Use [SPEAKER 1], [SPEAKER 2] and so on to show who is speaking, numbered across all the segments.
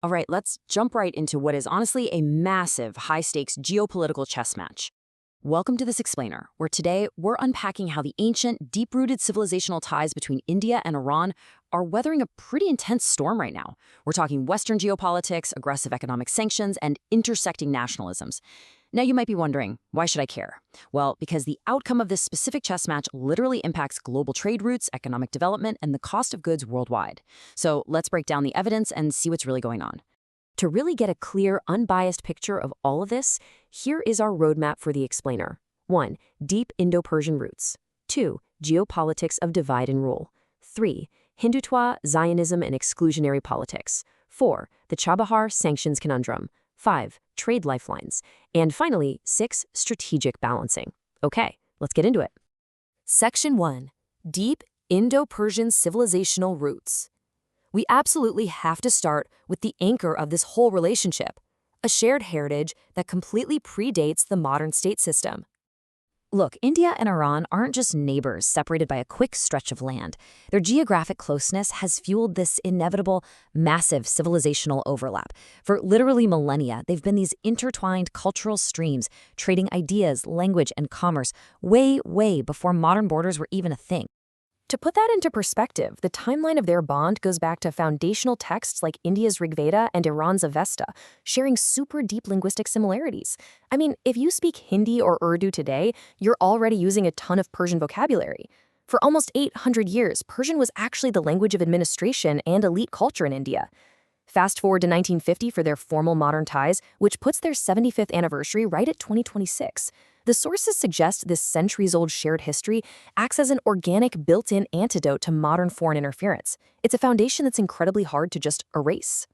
[SPEAKER 1] All right, let's jump right into what is honestly a massive, high stakes geopolitical chess match. Welcome to this explainer, where today we're unpacking how the ancient, deep rooted civilizational ties between India and Iran are weathering a pretty intense storm right now. We're talking Western geopolitics, aggressive economic sanctions, and intersecting nationalisms. Now, you might be wondering, why should I care? Well, because the outcome of this specific chess match literally impacts global trade routes, economic development, and the cost of goods worldwide. So let's break down the evidence and see what's really going on. To really get a clear, unbiased picture of all of this, here is our roadmap for the explainer. 1. Deep Indo-Persian roots. 2. Geopolitics of divide and rule. 3. Hindutva, Zionism, and exclusionary politics. 4. The Chabahar sanctions conundrum. 5. Trade lifelines. And finally, 6. Strategic balancing. Okay, let's get into it. Section 1. Deep Indo-Persian civilizational roots. We absolutely have to start with the anchor of this whole relationship, a shared heritage that completely predates the modern state system. Look, India and Iran aren't just neighbors separated by a quick stretch of land. Their geographic closeness has fueled this inevitable, massive civilizational overlap. For literally millennia, they've been these intertwined cultural streams, trading ideas, language, and commerce way, way before modern borders were even a thing. To put that into perspective, the timeline of their bond goes back to foundational texts like India's Rig Veda and Iran's Avesta, sharing super deep linguistic similarities. I mean, if you speak Hindi or Urdu today, you're already using a ton of Persian vocabulary. For almost 800 years, Persian was actually the language of administration and elite culture in India. Fast forward to 1950 for their formal modern ties, which puts their 75th anniversary right at 2026. The sources suggest this centuries-old shared history acts as an organic built-in antidote to modern foreign interference. It's a foundation that's incredibly hard to just erase.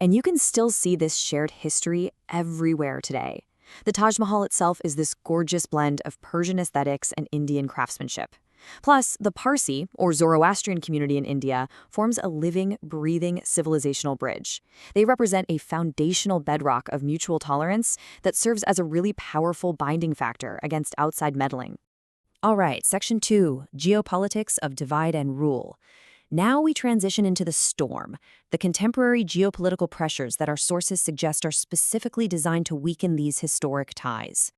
[SPEAKER 1] And you can still see this shared history everywhere today. The Taj Mahal itself is this gorgeous blend of Persian aesthetics and Indian craftsmanship. Plus, the Parsi, or Zoroastrian community in India, forms a living, breathing civilizational bridge. They represent a foundational bedrock of mutual tolerance that serves as a really powerful binding factor against outside meddling. All right, Section 2, Geopolitics of Divide and Rule. Now we transition into the storm, the contemporary geopolitical pressures that our sources suggest are specifically designed to weaken these historic ties.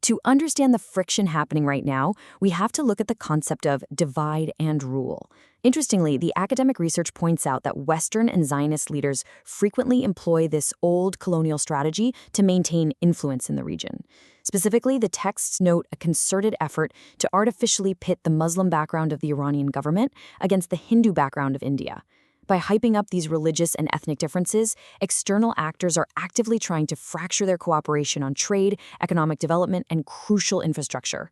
[SPEAKER 1] To understand the friction happening right now, we have to look at the concept of divide and rule. Interestingly, the academic research points out that Western and Zionist leaders frequently employ this old colonial strategy to maintain influence in the region. Specifically, the texts note a concerted effort to artificially pit the Muslim background of the Iranian government against the Hindu background of India. By hyping up these religious and ethnic differences, external actors are actively trying to fracture their cooperation on trade, economic development, and crucial infrastructure.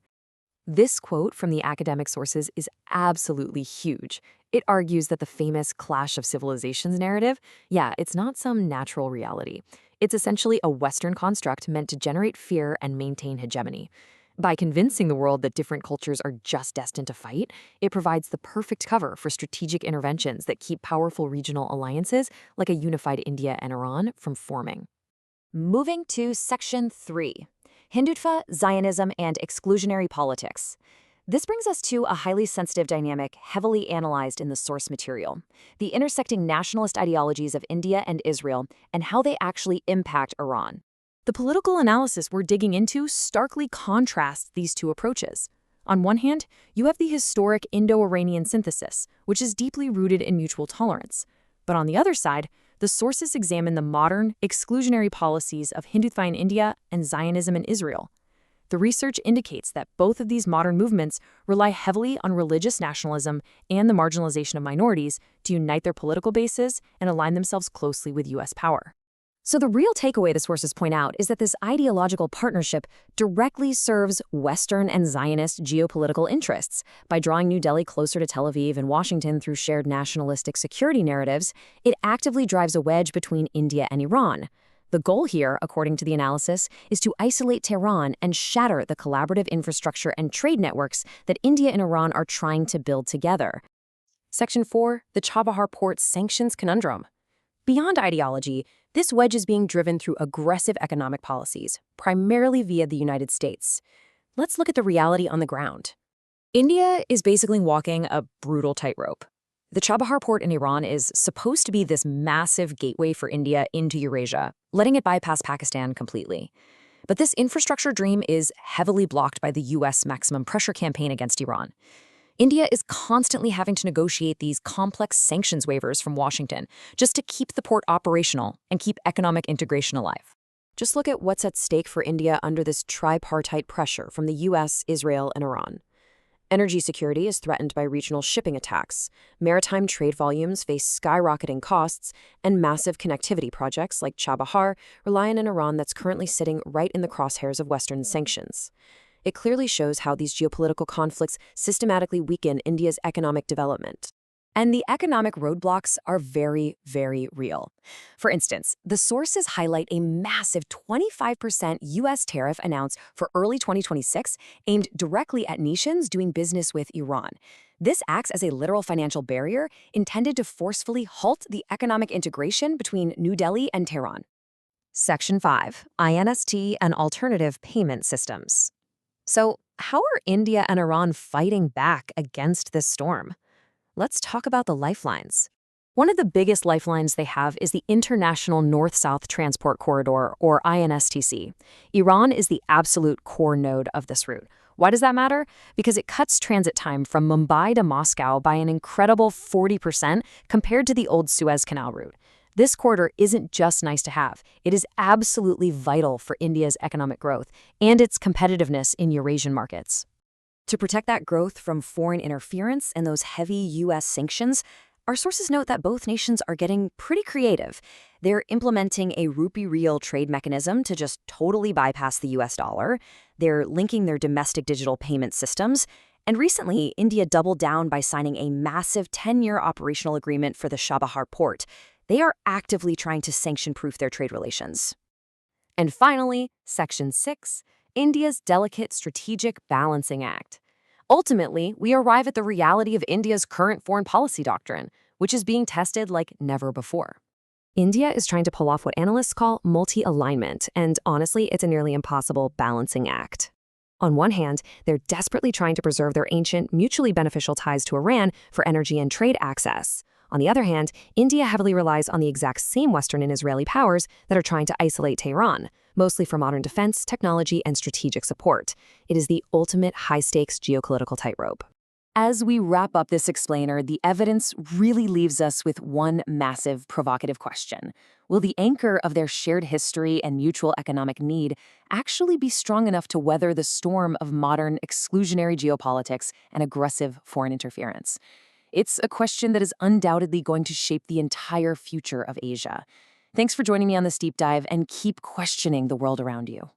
[SPEAKER 1] This quote from the academic sources is absolutely huge. It argues that the famous clash of civilizations narrative, it's not some natural reality. It's essentially a Western construct meant to generate fear and maintain hegemony. By convincing the world that different cultures are just destined to fight, it provides the perfect cover for strategic interventions that keep powerful regional alliances like a unified India and Iran from forming. Moving to Section 3, Hindutva, Zionism, and exclusionary politics. This brings us to a highly sensitive dynamic heavily analyzed in the source material, the intersecting nationalist ideologies of India and Israel and how they actually impact Iran. The political analysis we're digging into starkly contrasts these two approaches. On one hand, you have the historic Indo-Iranian synthesis, which is deeply rooted in mutual tolerance. But on the other side, the sources examine the modern, exclusionary policies of Hindutva in India and Zionism in Israel. The research indicates that both of these modern movements rely heavily on religious nationalism and the marginalization of minorities to unite their political bases and align themselves closely with U.S. power. So the real takeaway the sources point out is that this ideological partnership directly serves Western and Zionist geopolitical interests. By drawing New Delhi closer to Tel Aviv and Washington through shared nationalistic security narratives, it actively drives a wedge between India and Iran. The goal here, according to the analysis, is to isolate Tehran and shatter the collaborative infrastructure and trade networks that India and Iran are trying to build together. Section 4, the Chabahar port sanctions conundrum. Beyond ideology, this wedge is being driven through aggressive economic policies, primarily via the United States. Let's look at the reality on the ground. India is basically walking a brutal tightrope. The Chabahar port in Iran is supposed to be this massive gateway for India into Eurasia, letting it bypass Pakistan completely. But this infrastructure dream is heavily blocked by the U.S. maximum pressure campaign against Iran. India is constantly having to negotiate these complex sanctions waivers from Washington just to keep the port operational and keep economic integration alive. Just look at what's at stake for India under this tripartite pressure from the U.S., Israel, and Iran. Energy security is threatened by regional shipping attacks, maritime trade volumes face skyrocketing costs, and massive connectivity projects like Chabahar rely on an Iran that's currently sitting right in the crosshairs of Western sanctions. It clearly shows how these geopolitical conflicts systematically weaken India's economic development. And the economic roadblocks are very, very real. For instance, the sources highlight a massive 25% U.S. tariff announced for early 2026 aimed directly at nations doing business with Iran. This acts as a literal financial barrier intended to forcefully halt the economic integration between New Delhi and Tehran. Section 5. INST and Alternative Payment Systems. So, how are India and Iran fighting back against this storm? Let's talk about the lifelines. One of the biggest lifelines they have is the International North-South Transport Corridor, or INSTC. Iran is the absolute core node of this route. Why does that matter? Because it cuts transit time from Mumbai to Moscow by an incredible 40% compared to the old Suez Canal route. This corridor isn't just nice to have. It is absolutely vital for India's economic growth and its competitiveness in Eurasian markets. To protect that growth from foreign interference and those heavy U.S. sanctions, our sources note that both nations are getting pretty creative. They're implementing a rupee-real trade mechanism to just totally bypass the U.S. dollar. They're linking their domestic digital payment systems. And recently, India doubled down by signing a massive 10-year operational agreement for the Chabahar port. They are actively trying to sanction-proof their trade relations. And finally, Section 6. India's delicate strategic balancing act. Ultimately, we arrive at the reality of India's current foreign policy doctrine, which is being tested like never before. India is trying to pull off what analysts call multi-alignment, and honestly, it's a nearly impossible balancing act. On one hand, they're desperately trying to preserve their ancient, mutually beneficial ties to Iran for energy and trade access. On the other hand, India heavily relies on the exact same Western and Israeli powers that are trying to isolate Tehran, mostly for modern defense, technology, and strategic support. It is the ultimate high-stakes geopolitical tightrope. As we wrap up this explainer, the evidence really leaves us with one massive, provocative question. Will the anchor of their shared history and mutual economic need actually be strong enough to weather the storm of modern, exclusionary geopolitics and aggressive foreign interference? It's a question that is undoubtedly going to shape the entire future of Asia. Thanks for joining me on this deep dive, and keep questioning the world around you.